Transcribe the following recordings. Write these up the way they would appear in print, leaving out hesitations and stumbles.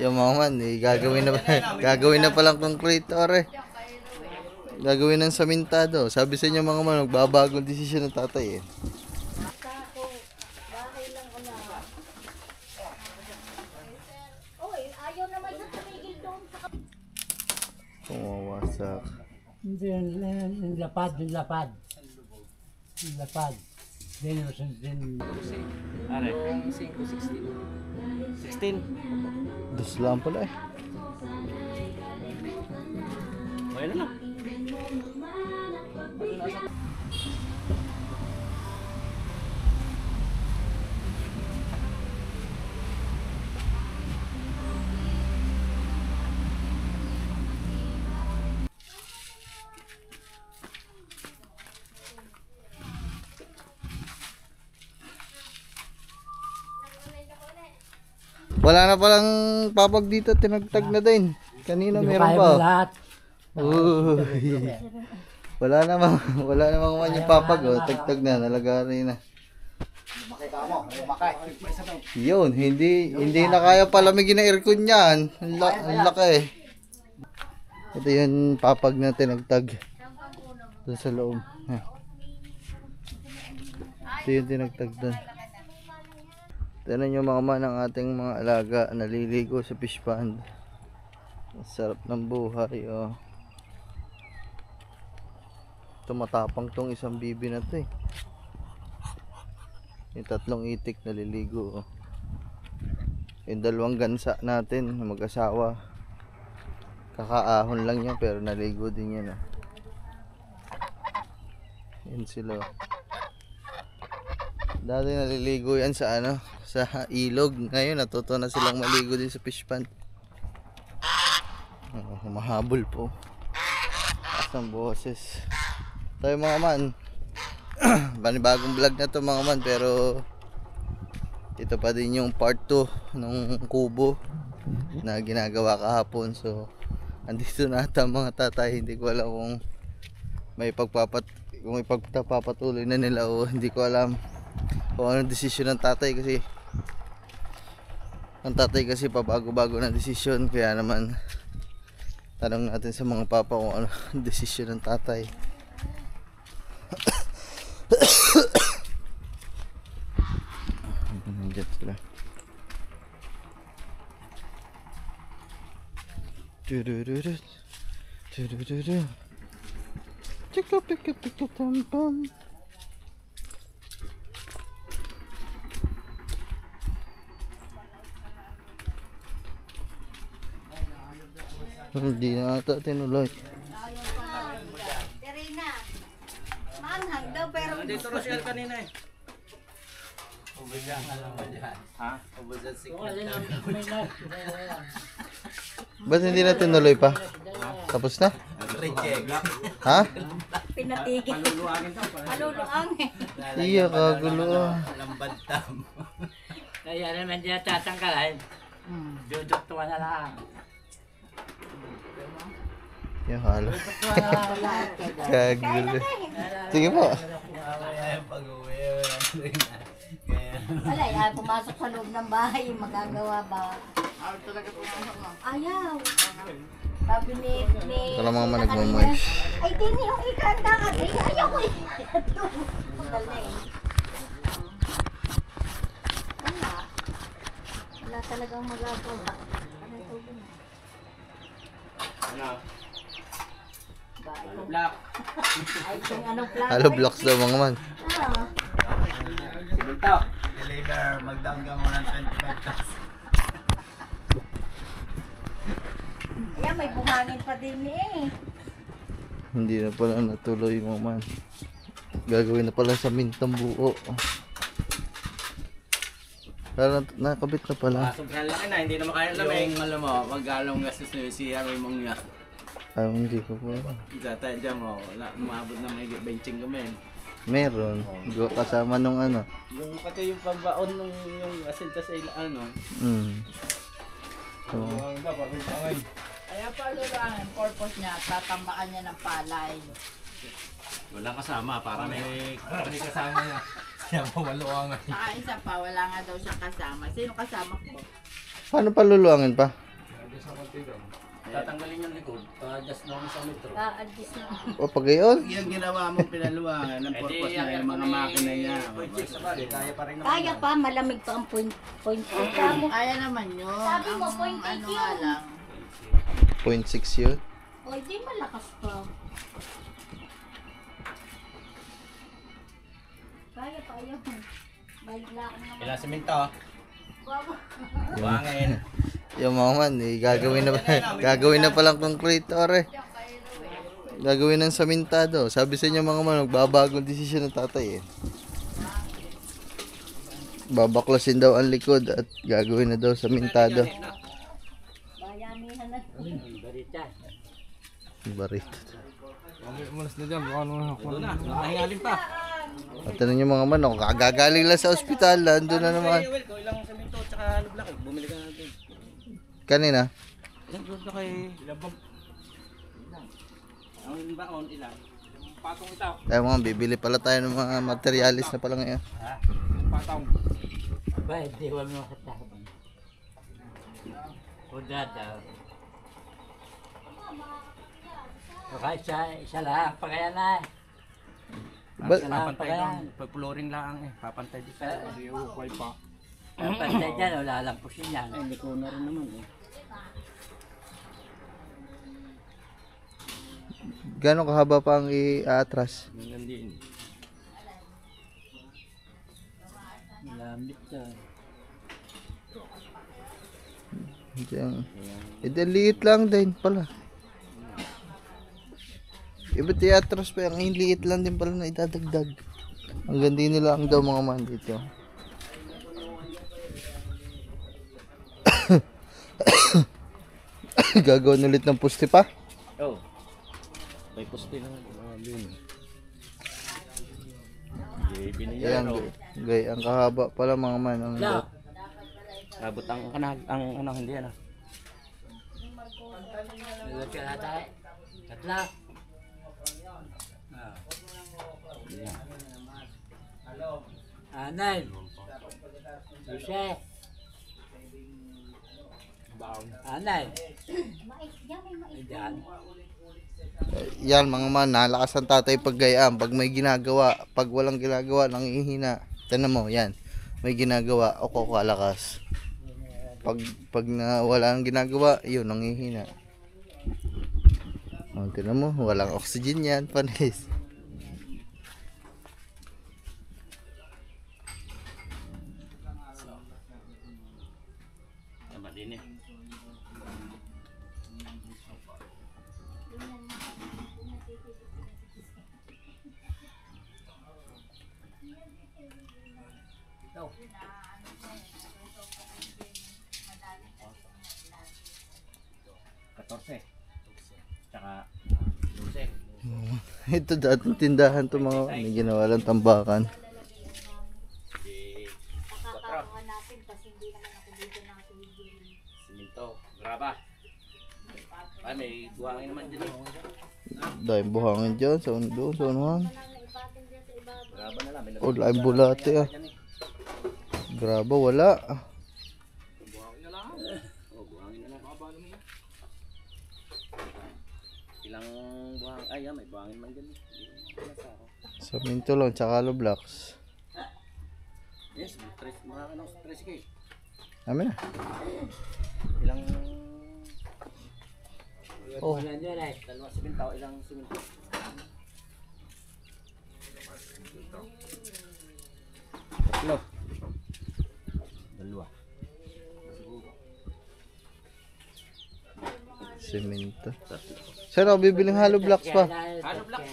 Yung mga man, gagawin na palang concretor eh. Gagawin ng samintado. Sabi sa inyo mga man, magbabagong desisyon ng tatay eh. Pumawasak. Hindi, lapad. Lapad. Then, Are, 16. Dus lang pala eh. Okay na lang. Wala na palang papag dito, tinagtag na din. Kanina meron pa. lahat. Uy. Wala namang man yung papag oh, tagtag na, nalagari na. Yun, hindi na kaya palamigin ng aircon yan. Ang laki eh. Ito yung papag na tinagtag. Doon sa loob. Ito yung tinagtag doon. Tignan nyo mga man ang ating mga alaga naliligo sa fish pond. Ang sarap ng buhay oh. Tumatapang tong isang bibi na to eh. Yung tatlong itik naliligo oh. Yung dalawang gansa natin mag-asawa, kakaahon lang yan pero naligo din yan oh. Yan sila oh. Dati naliligo yan sa ano, sa ilog. Ngayon natuto na silang maligo din sa fish pond. Mahabol po. Taas ng boses. Tayo mga man. Panibagong vlog na to mga man, pero ito pa din yung part 2 ng kubo na ginagawa kahapon. So andito na ata mga tatay. Hindi ko alam kung may pagpapatuloy na nila o hindi ko alam kung anong desisyon ng tatay, kasi ang tatay kasi pabago-bago na desisyon. Kaya naman tanong natin sa mga papa kung ano ang desisyon ng tatay. Nandiyan sila. Pika tam. Hindi na ata tinuloy. Terina, manghang daw pero Dito ro siya kanina eh. Ubusan lang ba dyan? Ha? Ubusan Ba't hindi na tinuloy pa? Tapos na? Reject. Ha? pinatigil. Paluluangin. Iya, kagulo. Lambad tam. Kaya naman dyan tatangkalan. Duduktuan na lang. Yung halo. Kagulo. Sige po. Wala, ay pumasok sa loob ng bahay, magagawa ba? Ayaw. Sabi ni Ito lang mga nagmamoist. ay, di niyo ikanda ka. Ay, ayaw ko eh. Tagal na eh. Wala talagang magagawa. Ano ito ba? Ano? Bahay. Black. Ay, kung anong plano. Halo blocks daw mga man. Ah. Sigunta. Deliver. Magdanggang mo ng 25 pesos. Ayan, may buhangin pa din eh. Hindi na pala natuloy mga man. Gagawin na pala sa mintang buo. Pero nakabit na pala. Sobrang laki na. Hindi na makaya lamig. Yung alam mo, maggalong gastos na yung CR mong niya. Ay, hindi ko po. Data dyan mo. Umabot na may benching kami. Meron. Kasama nung ano. Yung pati yung pagbaon nung yung asinta sa ilang ano. So, Kaya paluluangin, purpose niya, tatambakan niya ng palay. Walang kasama. Para may kasama niya. Kaya mawaluangan. Saka isa pa, wala nga daw siyang kasama. Sino kasama ko? paano paluluangin pa? Tatanggalin yung likod. Pa-adjust mo sa metro. ka-adjust na. O, pag gayon. Yung ginawa mo pinaluwangan ng purpose na yung mga makina niya. Kaya pa rin naman. Kaya pa, malamig pa ang point 8 mo. Kaya naman yun. Sabi mo, Ang point ano 8 nga yun. lang. 0.6 yun. O, di malakas pa. Kaya pa yun. Balik lang naman. Ilang simento? Baba. Buhangin. Yung mga man, gagawin na palang concretor eh. Gagawin ng samintado. Sabi sa inyo mga man, magbabagong desisyon ng tatay eh. Babaklasin daw ang likod at gagawin na daw samintado. Bayanihan na. Barita. Barito. Doon na. Nakahingalin pa. At ano yung mga man, kagagaling lang sa ospital, nandun na naman. Kung ilang simento at saka lublak. Bumili ka natin. Kanina, Ilang lublak kay Labog. Ang baon ilang. Patong ito. tayo mga bibili pala tayo ng mga materialis na pala ngayon. Patong. Ba, hindi wala mo katahan. Udada. Okay, isa lang. Pagayan na. Ba- Papantay lang. Pag-flooring lang eh. Papantay dito. Iuukay pa. Pantay dyan, wala lang po siya. Hindi ko na rin naman eh. Gano'ng kahaba pa ang i-atras? Ganyan din. Lamit ka. Hindi, liit lang din pala. Iba't i-atras pa ang liit lang din pala na idadagdag. Ang ganda nila ang daw mga man dito. Gagawin ulit ng puste pa? Oh. May poste lang. Din. Ayan, gay, ang kahaba pala mga man. Ang Now, Abot ang ano hindi ano. nilagyan ka na tayo. Katla. Anay. Jose. Anay. Mais, yan may mais. Diyan. yan mga man, nalakas ang tatay pag gayaan. Pag may ginagawa, pag walang ginagawa, nangihina. Tignan mo, yan. May ginagawa, o kalakas. Pag na wala nang ginagawa, yun, nangihina. O, tignan mo, walang oxygen yan, panis. Tama din eh. Tsaka 12. Ito dating tindahan to mga, may ginawa lang tambakan. Nakakawa natin kasi hindi naman ako dito nakakibigyan. Siminto, graba. Ay, may buhangin naman dyan eh. Dahil buhangin dyan, sa undo, sa unuhan. Graba na lang. May O, laing bulate ah. dyan eh. Graba, wala. Buhangin na lang. Oh, buhangin na lang. Ilang buhangin. Ay, may buhangin man dyan eh. Saminto lang, tsaka blocks. Yes, mga ano, 13K. Amin na. Ilang... Oh. Wala nyo na eh. Dalawang siminto, ilang siminto. Tatlo. Dalawa. Semento. Saan ako bibiling hollow blocks pa? Hollow block.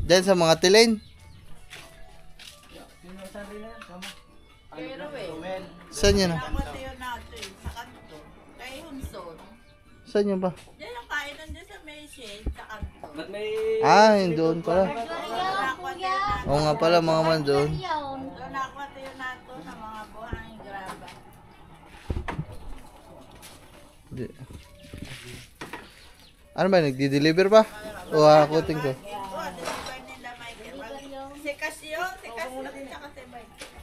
Diyan sa mga tilen. Pero eh. Saan yun ah? Nakatayo natin sa kanto. Kay Hunson. Saan yun ba? Diyan yung kainan dyan sa may shade sa kanto. Ba't may... Ah, yun doon pala. Nakatayo natin. Oo nga pala mga man doon. Yun. Doon nakatayo natin sa mga buhangin graba. Di- Ano ba, nagdi-deliver ba? O hakutin ko? Oo, deliver nila Michael. Si Casio tsaka si Michael.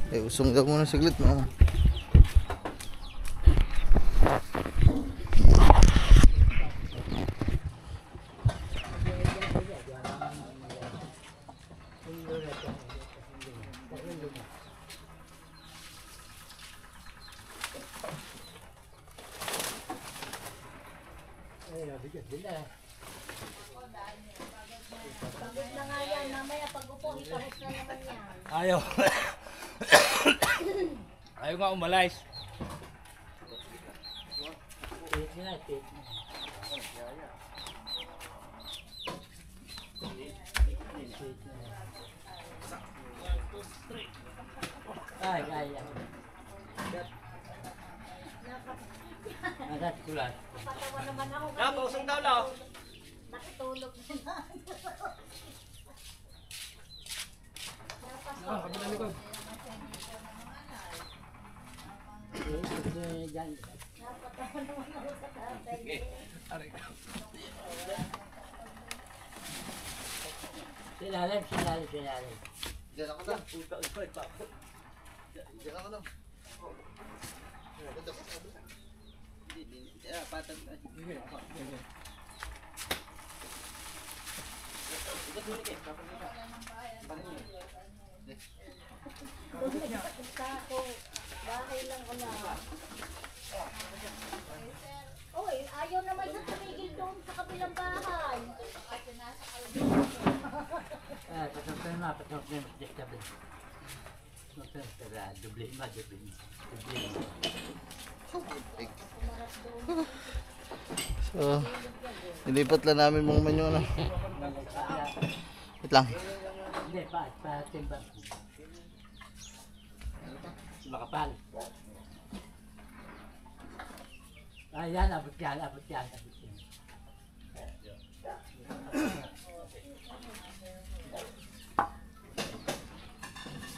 Eh, usong daw muna saglit mo. Pagod na nga yan. Mamaya pag upo, ipahos na naman yan. Ayaw. Ayaw nga umalis. Ay, ay, ay. Nasa kulat. Patawa naman ako. Pausong daw lang. Nakitulog na. Diyan. Napatawa naman ako sa tatay. Silalim, silalim, silalim. Diyan ako na. Diyan ako na. Punta ako. Bahay lang ko na. Oy, ayaw naman sa tumigil doon sa kabilang bahay. Patoktan mo, patoktan mo. Patoktan, dublin mo, dublin mo. Dublin mo. So, nilipat lang namin mga manyo na. Wait lang. Hindi, pa-timbang. Makapal. Ayan, abot yan, abot yan, abot yan.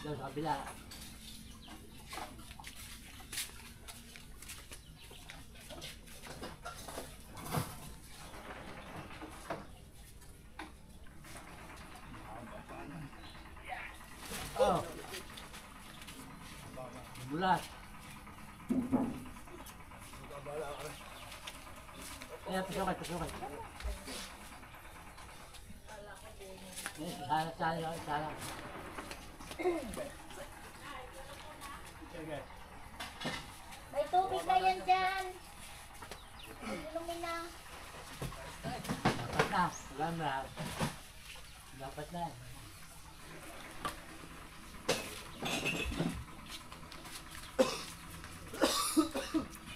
Doon sa kabila. Oh. Bulat. Kaya pasokay, pasokay. Sala. May tubig na yan dyan. Inumin na. Dapat na, wala na. Dapat na.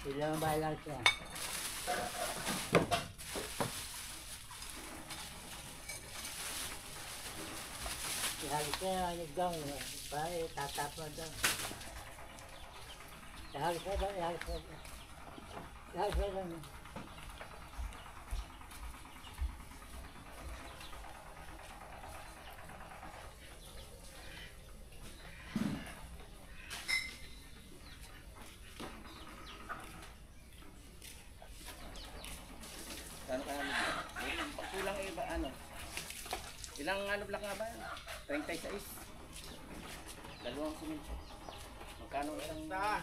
Sila ang bahay lang siya. Ihagis na yung nagdang. Bahay, tatap na daw. Ihagis na daw, ihagis na daw. Ihagis na daw. Kulang iba ano? Ilang ano block nga ba? 36. Dalawang simento. Magkano isang ha?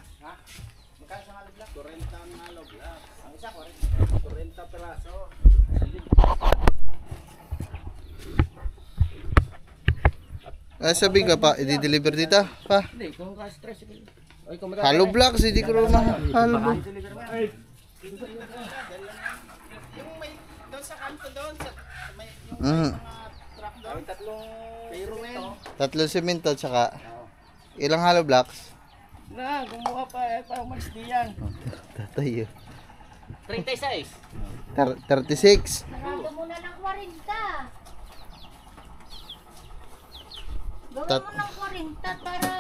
Magkano isang hollow block? 40 ang hollow block. Ang isa 40 peraso. Sabi ka pa, i-deliver dito pa. Hindi, kung ka-stress ko. Ay, kung Hollow blocks, hindi ko rin hollow block. Yung may doon sa kanto doon sa may yung Mhm. truck doon. May tatlong pero men. Tatlong semento tsaka ilang hollow blocks? Na, gumawa pa para umalis diyan. Tatay. 36. 36. Narado mo na ng 40. Gawin Tat- mo ng 40 para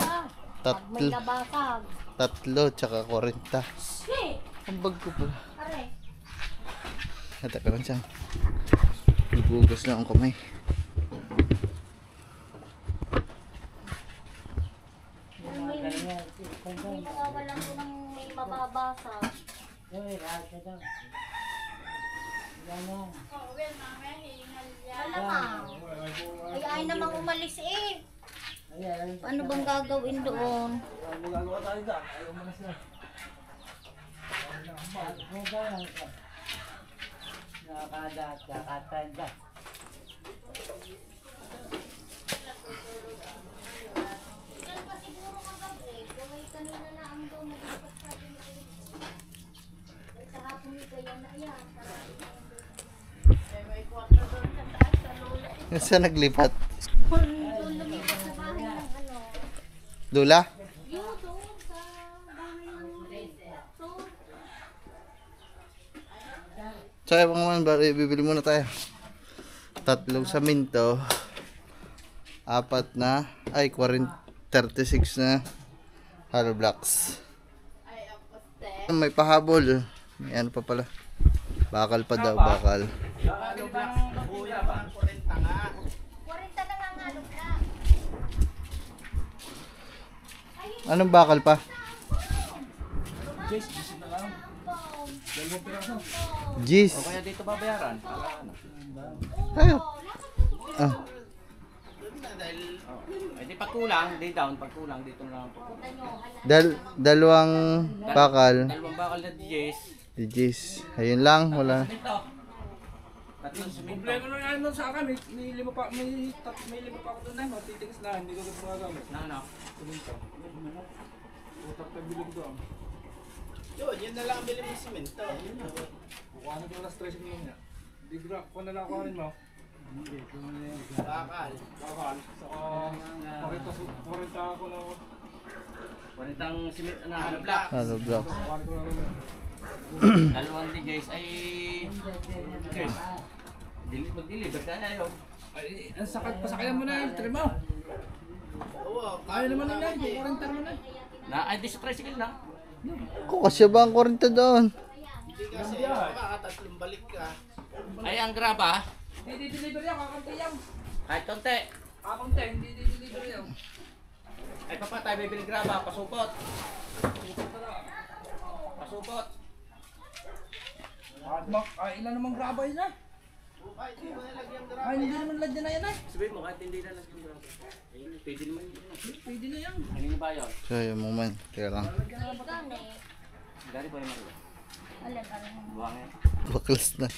pag may Tatlo, nabasag. tatlo tsaka 40. Shit! Ang bag ko pala. Pare. Nataka lang siya. Nagugas lang ang kamay. Hindi nawawalan ko ng may mababasag. Malamang. Ay, ay namang umalis eh. Ano bang gagawin doon? Nakakatanda. Yan pa siguro kagabi. Gawin kanina na ang doon. Mag-ipas pa din. Ay, sa hapon ito yan na yan. Saan naglipat? Doon lumipat sa bahay ng ano. Dula? Yung doon sa bahay ng to. So ayun mga man, bali bibili muna tayo. 3 saminto. 4 na, ay 36 na hollow blocks. May pahabol. May ano pa pala. Bakal pa daw, bakal. 40 na nga nga lubla. Anong bakal pa? Jeez. Kaya dito babayaran. Para ano? Ayun. Ah, Eh di pagkulang, di down. Pagkulang, dito na lang po. dalawang bakal. Dalawang bakal na DJs. Di jeez. Ayun lang, wala. Ito. Tatlong simento. Problema na nga nun sa akin, may lima pa ako doon na, matitigas na, hindi ko gumagamit. Na ano? Utak na bilog doon. Yun na lang ang bilhin mo simento. Kukuhanin ko na stress mo niya. Kung na lang kuhanin mo. Bakal. Bakal. Saka 40 ako na. Panitang simento na hollow block. Hollow block. Kuhanin ko na rin. Dalawang DJs ay... Okay. Mag-deliver ka na yun. Ay, ang sakat, pasakayan mo na yung trim mo. Kaya naman na yan, 40 naman na. Ay, di sa tricycle na. Kung kasya ba ang 40 doon? Hindi kasi, makakatatlong balik ka. Ay, ang graba, Hindi deliver yan, kakanti yan. kahit konti. Kakanti, hindi deliver yan. Ay, papa, tayo bibili graba, pasupot. Pasupot. Ay, ilan namang graba yun ah. Ay, hindi naman lagyan na yan eh. Sabihin mo, kahit hindi na lang yung graba. Ayun, pwede naman yun. Pwede na yan. Kanina ba yun? So ayun mga man, kaya lang. Gani. Dari pa yung marila. Alin, alin. Buwangin. Baklas na.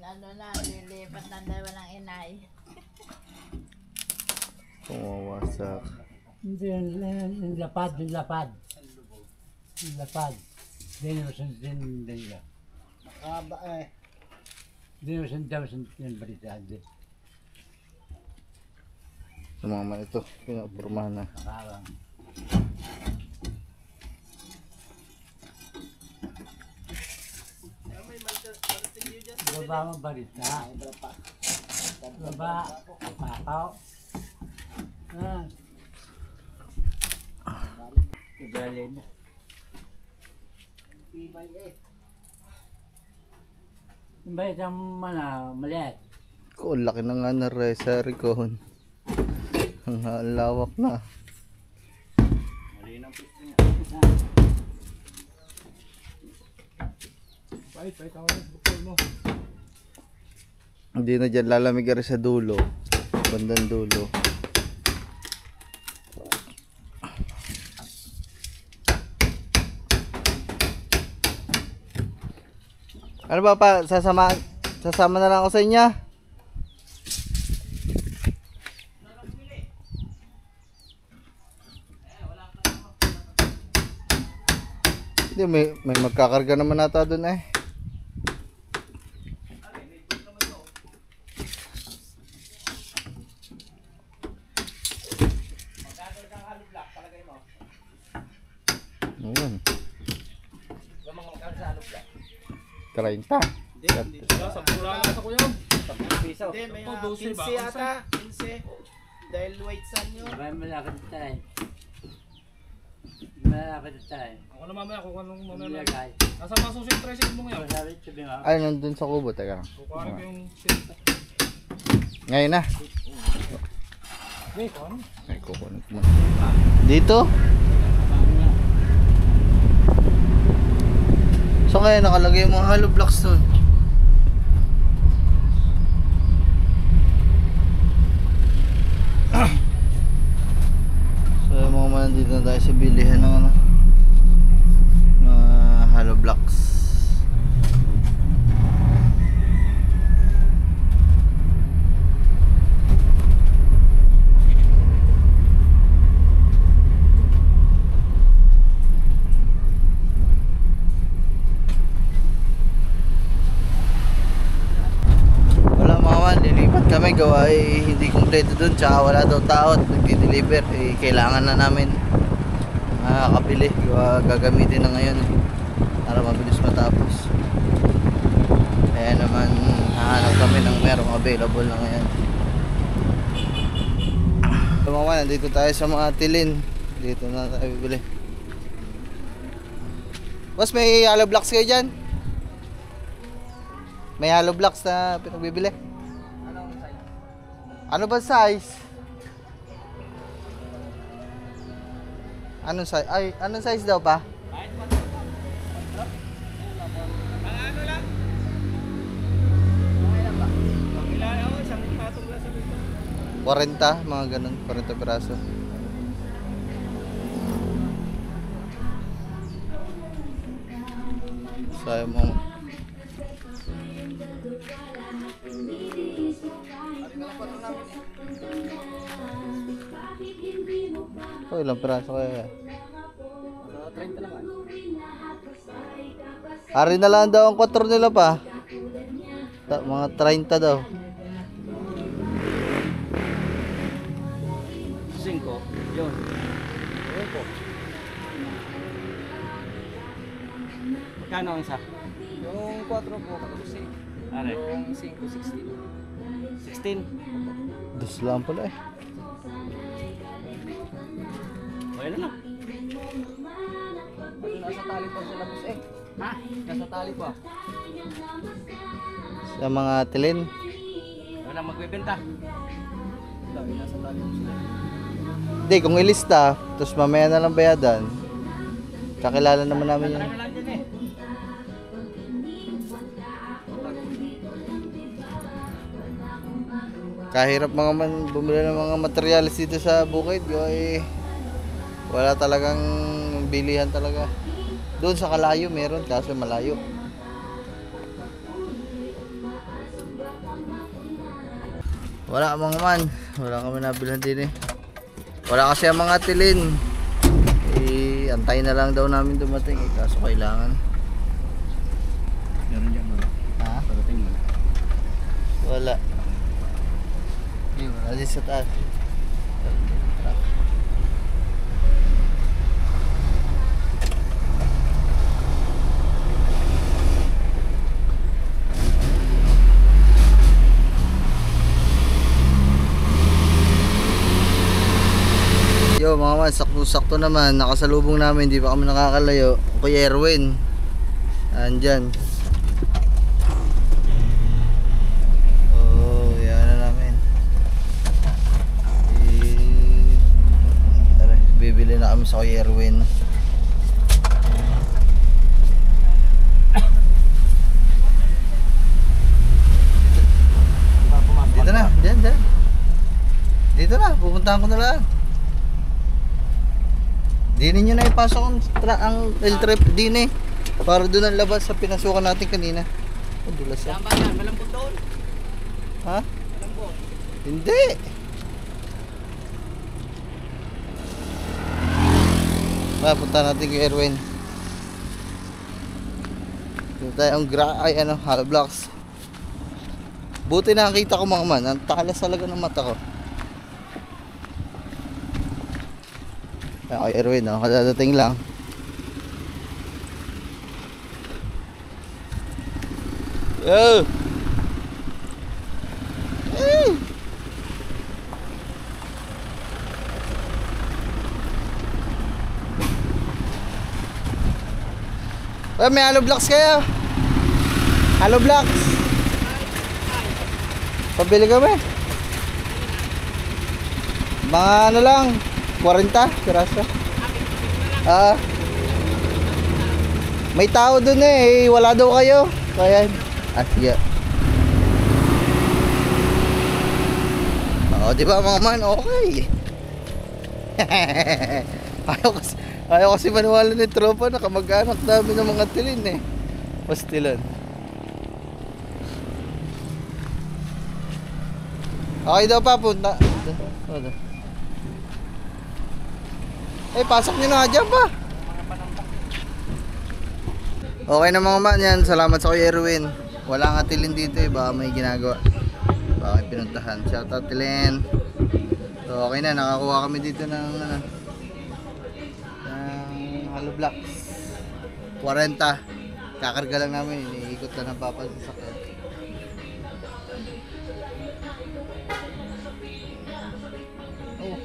Ano na, lilipat ng dalawa ng inay. Pumawasak. Hindi, yung lapad. Yung lapad. Hindi mo sundin nila. Haba eh. Hindi mo sundin yung balitaan din. So mga man, ito, pinapurmahan na. Nakawang. Baba mo balita. Baba, pakaw. Ibalin. Yung bayit ang maliit. Ko, laki na nga na resari ko. Ang lawak na. Mali ng pwesto niya. Pahit ako na, bukol mo. Hindi na dyan lalamig rin sa dulo. Bandang dulo. Ano ba pa? Sasama na lang ako sa inyo. Hindi, may magkakarga naman nata doon eh. Ayan. 30. Hindi, sa pulang sa kuya. Piso. Hindi, may 15 ata. 15. Dahil weight san yun. May malakad tayo. Malakad tayo. Ako na mamaya, kung anong mamaya. Malakad. Nasa masusi yung tricycle mo ngayon. Sabi, sabi nga. Ay, nandun sa kubo. Teka lang. Kukuhanin ko yung simento. Ngayon na. Wait, ano? Ay, kukunin ko muna. Dito? So kaya nakalagay yung mga hollow blocks nun. So yung mga man, dito na tayo sa bilihan ng ano, mga hollow blocks. gawa ay hindi kumpleto dun, tsaka wala daw tao at nagdi-deliver. Kailangan na namin makakabili, gawa gagamitin na ngayon para mabilis matapos. Kaya naman hahanap kami ng merong available na ngayon. So mga man, nandito tayo sa mga tilin. Dito na tayo bibili. Boss, may hollow blocks kayo dyan? May hollow blocks na pinagbibili? Ano ba size? Anong size? Ay, anong size daw pa? Ano lang? 40, mga ganun, 40 piraso. Sayang mo. Oh, ilang piraso kaya? 30 naman. Ari na lang daw ang 4 nila pa. Mga 30 daw. 5. Yun. Ayun po. Magkano ang isa? Yung 4 po, kasi Are. yung 5, 16. 16. Dus lang pala eh. Okay na lang. Nasa tali po sila boss eh. Ha? Nasa tali po. Sa mga tilin. Wala magbebenta. Dami nasa tali po sila. Hindi, kung ilista, tapos mamaya na lang bayadan. Kakilala naman namin yun. Ano lang din eh. Kahirap mga man bumili ng mga materials dito sa bukid. Wala talagang bilihan talaga. Doon sa Kalayo meron, kaso malayo. Wala mga man. Wala kami nabilhan din eh. Wala kasi ang mga tilin. Antay na lang daw namin dumating eh, kaso kailangan. Meron dyan mga. Ha? Parating mo. Wala. Wala din sa taas. Yo mga man, sakto-sakto naman. Nakasalubong namin, hindi pa kami nakakalayo. Kuya Erwin. Andyan. Oh, yan na namin. Bibili na kami sa Kuya Erwin. Dito na, dyan. Dito na, pupuntahan ko na lang. Dinin nyo na ipasok ang L-trip din eh. Para doon ang labas sa pinasukan natin kanina. Oh, dulas yan. Tama na, malambot doon. Ha? Malambot. Hindi. Punta natin kay Erwin. Dito tayo ang hollow blocks. Buti nakakita ko mga man. Ang talas talaga ng mata ko. Kay Erwin, no? Kadadating lang. Yo! Hey! May hollow blocks kayo? Hollow blocks? Pabili kami. Mga ano lang, 40 piraso. May tao dun eh, wala daw kayo. Kaya, sige. Oo, di ba mga man, okay. Ayaw kasi maniwala ni tropa na kamag-anak namin ng mga tilin eh. Pastilan. Okay daw pa, punta. Pasok nyo na dyan pa. Okay na mga man yan. Salamat sa Kuya Erwin. Wala nga tilin dito eh. Baka may ginagawa. aking pinuntahan. Shoutout Tilen. So okay na, nakakuha kami dito ng hollow blocks 40. Kakarga lang namin, iniikot lang ng papa sa sakyan. Oh,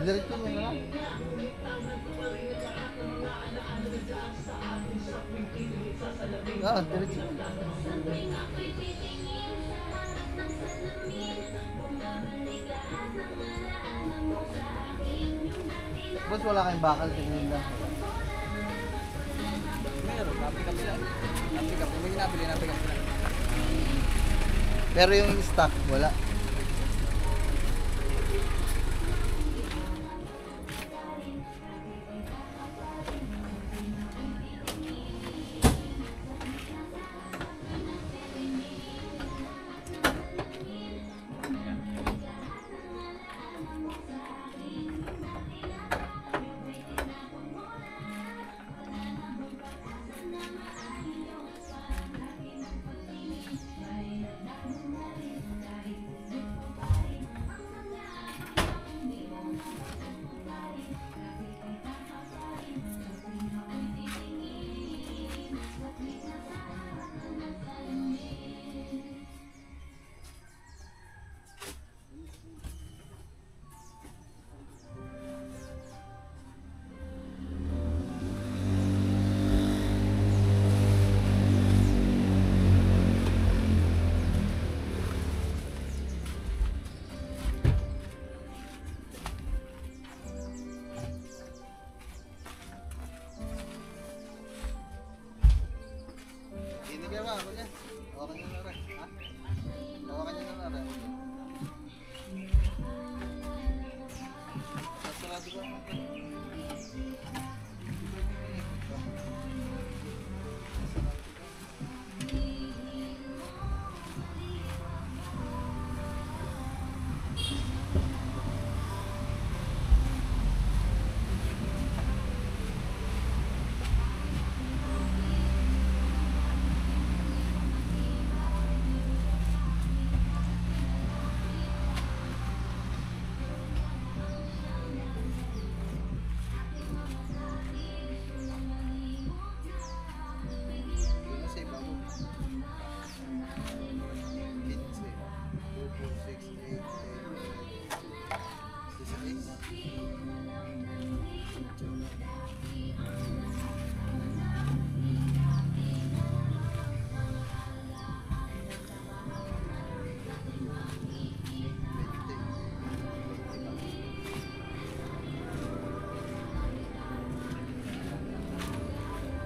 diretso mo na. Diretso. Boss, wala kayong bakal, tingin lang. Meron, napick up sila. Napick up, may nabili, napick up sila. Pero yung stock, wala.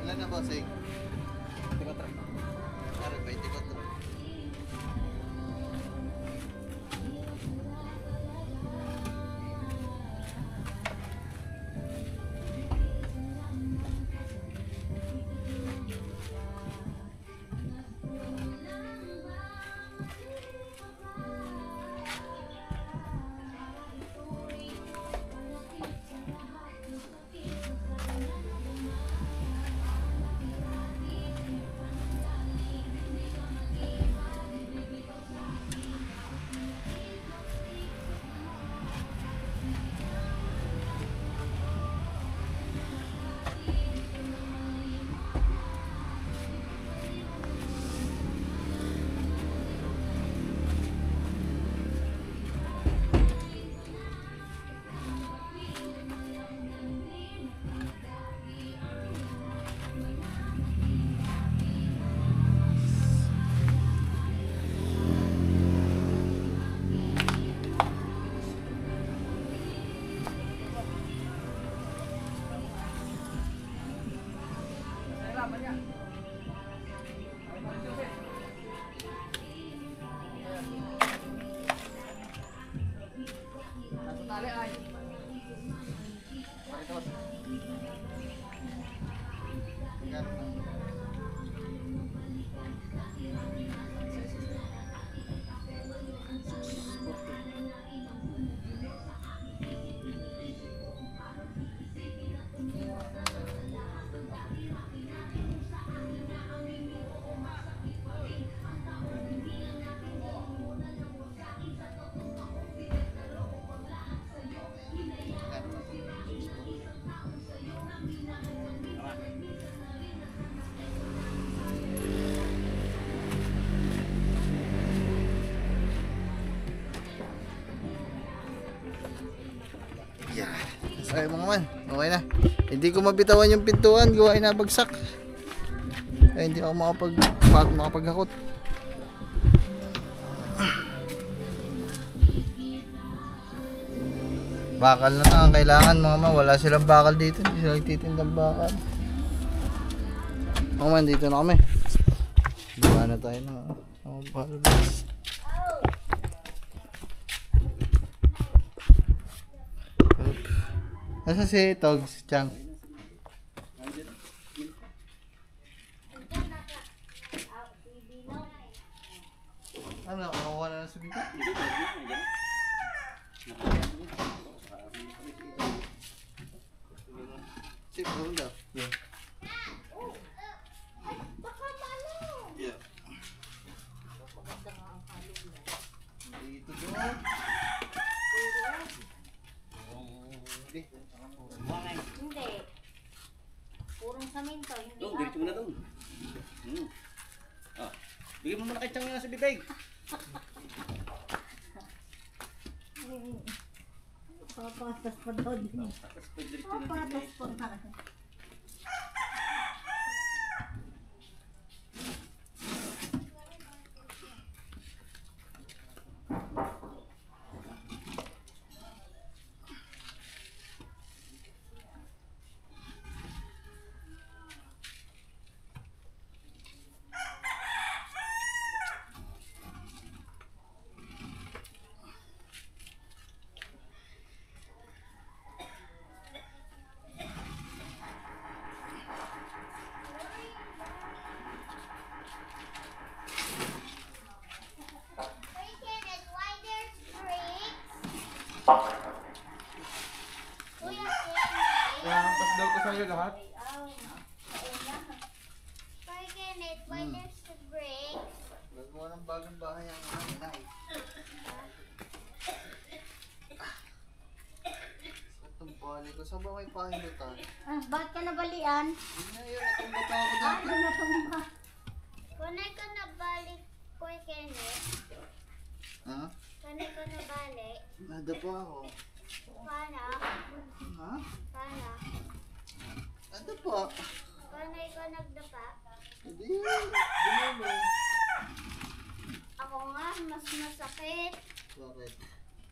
Ilan na bossing? 24. Claro, 24. Yan. Okay mga man, okay na. Hindi ko mabitawan yung pintuan, gawa ay nabagsak. Kaya hindi ako makapaghakot. Bakal na lang ang kailangan mga man. Wala silang bakal dito, hindi sila nagtitindang bakal. Mga man, dito na kami. Gawa na tayo ng balbas. Nasa si Togs, Chang? Ano, nakakuha na ng sugi ka? Si Brunda. Yeah. Yeah. Dito doon. Hindi. Purong saminto, hindi Doon, diretso mo na doon. Ah, bigyan mo muna kay Chang nga sa bibig. Papatas pa daw din. Tapos pag diretso na Papatas pa na. Tapos daw ko sa'yo lahat. Why there's the bricks? Gagawa ng bagong bahay ang nanay. Itong bali ko. Saan ba may pahindutan? Bakit ka nabalian? Hindi na yun. Natumba pa ako dito. Ano na tumba? Kunay ka nabalik, Kuya Kenneth. Ha? Kunay ka nabalik. Nada pa ako. Paano? Ha? Paano? Nada pa. Kunay ka nagdapa. Hindi. Hindi. Ako nga, mas masakit. Bakit?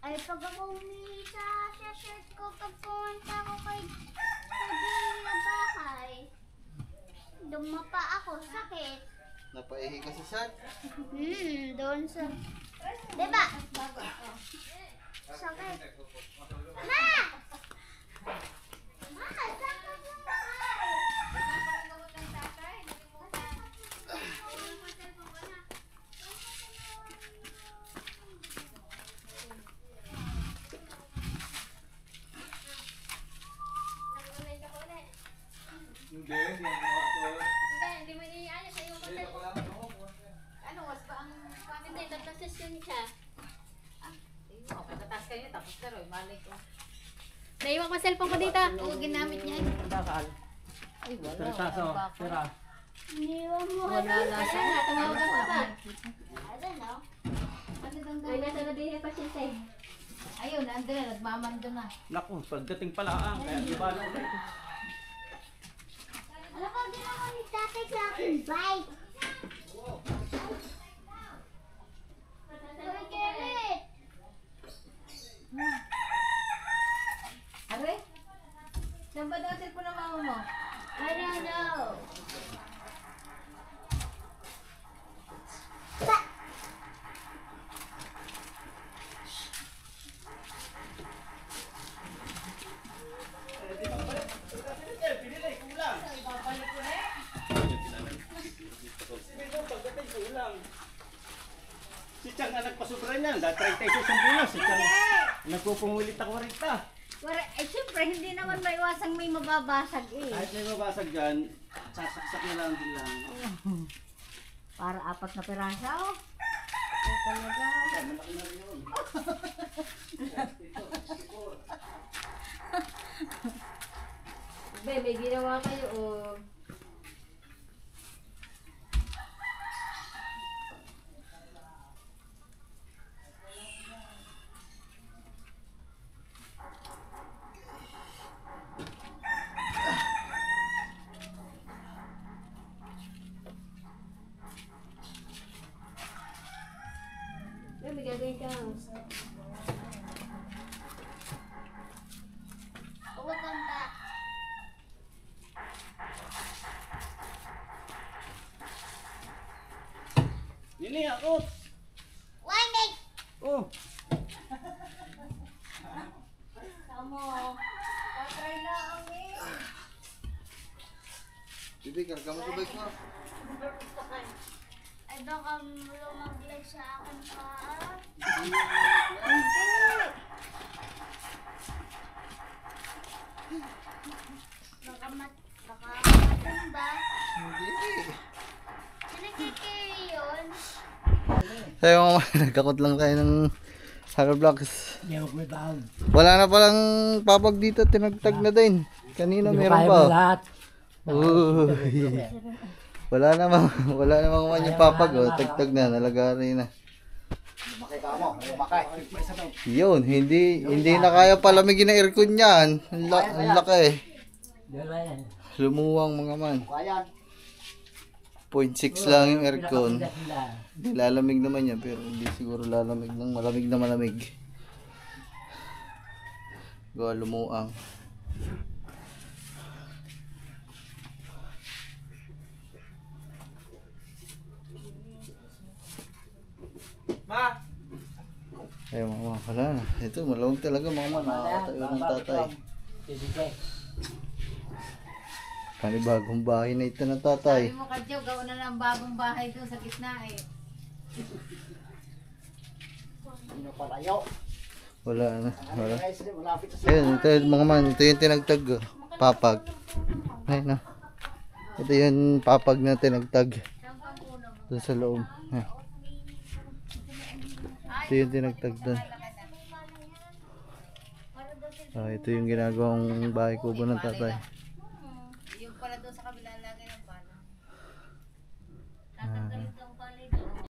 Ay, pag ako umihi sa shirt ko, pag pumunta ako kay Julia bahay, dumapa ako, sakit. Napaihi ka sa shirt? Doon sa... Diba? Sakit. Ma! Ma, saan ka bumahay? Hindi Hindi mo iniayos sa iyo kasi. Ano, was ba ang hindi nagka-session siya? Pagkatas kayo, tapos pero, mali ko. Naiwan ko cellphone ko dito. Oo, ginamit niya. Bakal. Ay, wala. Pertaso. Sira. Iniwan mo. Wala na siya. Tumawag ako pa. I don't know. Ay, nasa na din yung pasyente. Ayun, nandun na, nagmamando na. Naku, pagdating pala kaya di ba lang ulit. Alam ko, ginawa ni tatay sa akin bike. Uy, Kenneth! Aray? Saan ba daw ang cellphone ng mama mo? I don't know. Si Chang nga nagpasubra niyan, dahil 36 ang bulas. Si Chang nagpupungulit ako rita. Siyempre, hindi naman maiwasang may mababasag eh. Kahit may mabasag dyan, sasaksak na lang din lang. Para 4 na piraso. Oh, talaga. Malaki na rin yun. Be, may ginawa kayo, oh. Huwag kanta. Nini, ako. Why, Nick? Oh. Tamo. Patay na ang Bibi, karga mo sa bike mo. Ay, baka lumaglag sa akin pa. Baka matumba. Hindi. Sinagkikiri yun. Sayo mga man, nagkakot lang tayo ng Hollow Blocks. Hindi ako may baon. Wala na palang papag dito, tinagtag na din. Kanina Hindi ko meron kaya pa. mo lahat. Uy. Wala namang man yung papag, oh. Tagtag na, nalagari na. Makita mo, makay. Yun, hindi na kaya palamigin ng aircon niyan. Ang laki. Diba yan? Lumuwang mga man. Kayan. 0.6 lang yung aircon. Pinakapigas nila. Hindi lalamig naman yan, pero hindi siguro lalamig ng malamig na malamig. Gawa lumuang. Ma! Ayun mga man, wala na. Ito, malawag talaga mga man. Nakakatayo ng tatay. Bibigay. Panibagong bahay na ito ng tatay. Sabi mo kadyo, gawa na ng bagong bahay doon sa gitna eh. Sino palayo? Wala na. Wala. Guys, malapit sa Ayun, ito yung mga man. Ito yung tinagtag. Oh. Papag. Ayun na. Ito yung papag na tinagtag. Doon sa loob. Ayun. Ito yung tinagtag doon. Ito yung ginagawang bahay kubo ng tatay. Yung pala doon sa kabila lagi